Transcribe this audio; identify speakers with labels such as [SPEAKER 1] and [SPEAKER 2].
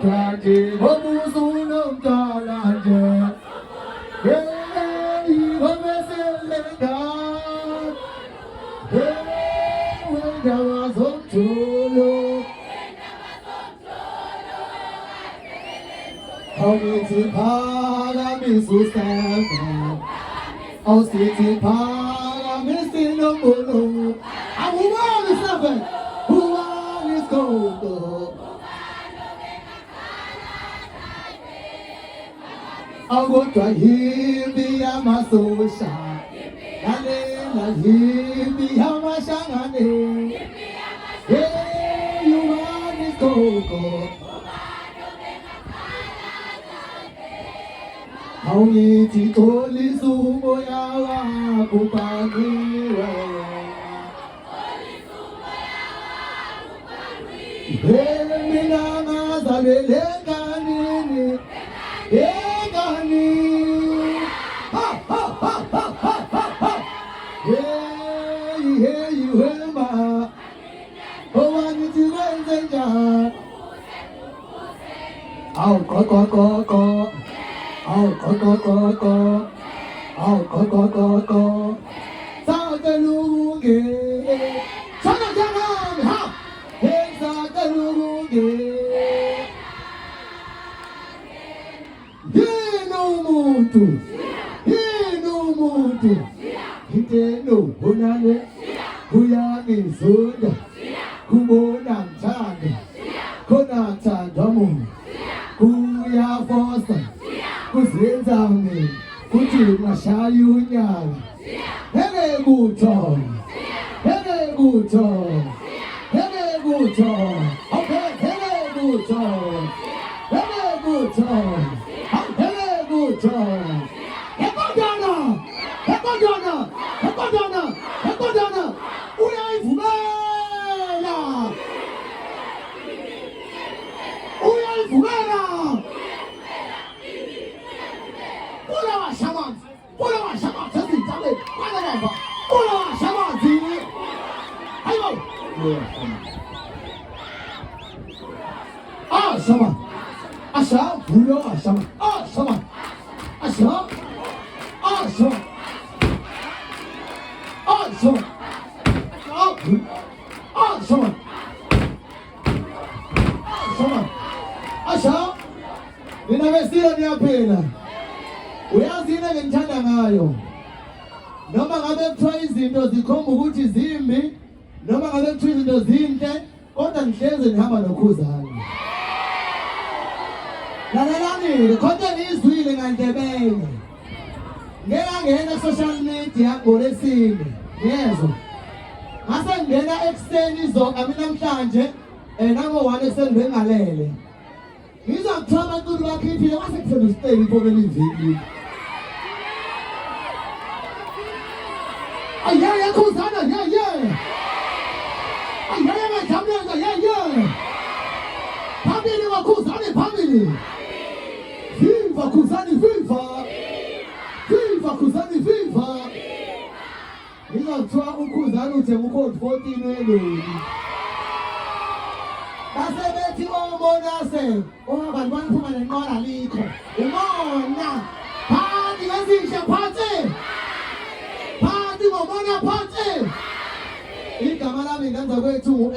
[SPEAKER 1] Traje, Homusu no Talaje. Hey, Homeselega. Hey, when there was a cholo. How is it Paramisu Oh, city Paramisu no Mulu. And who are the seven? Who are this gold? I go to him, be a masosha. Nalena, him, be a mashangane. Hey, you are this gold. How is it only Sumoyawa, Kupani? Hey, Minama, Zalegani, Egani. Ha, ha, ha, ha, ha, ha, ha. Hey, hey, you, hey, ma. Oh, I need to raise a Oh, go. Oh, go. Oh, go. Sagaluge. Sagaluge. Ha. Hey, Sagaluge. He no mutu. Hite no hunane. Huyani soda. Kubona chande. Kona chandamu. Kuya fosa. Kuzenzame. Kuti mashayunyala. Hele guto. Okay, hele guto. Hekodana. Uyayivumela. Ula wa shamanzi. Sezintale. Ula wa shamanzi. Hayo. Shaman. Asha, buyo shaman. Shaman. Asha. Shaman. Asha. Ninavesila niyapela. Uyazile ngithanda ngayo. Noma ngabe kuthiwa izinto zikhomba ukuthi zimbi, noma ngabe kuthiwa izinto zinhle, kodwa nihleze nihamba nokhuzana. Lalelani, konke ngizwile ngandebele. Ngeke ngena social media ngolesine. Yezwa. Ngase ngena ekseni zonke mina namhlanje nango-1 ekuseni bengalele. Ngizakuthola abantuli bakhiphile wasekuthenga isiteyi ipokela iviki. Yeah, Khuzana, yeah. Ngamlenza, yeah. Phambili waKhuzani, phambili. Viva Khuzani, viva. Ngizakuthiwa uKhuzani uthenga uCode 14 weloli. Base bethi Monase, abantu baphuma nenqola likho. Umona. Phansi ngezinhle phansi. Ngomona phansi. Igama lami ngenza kwethu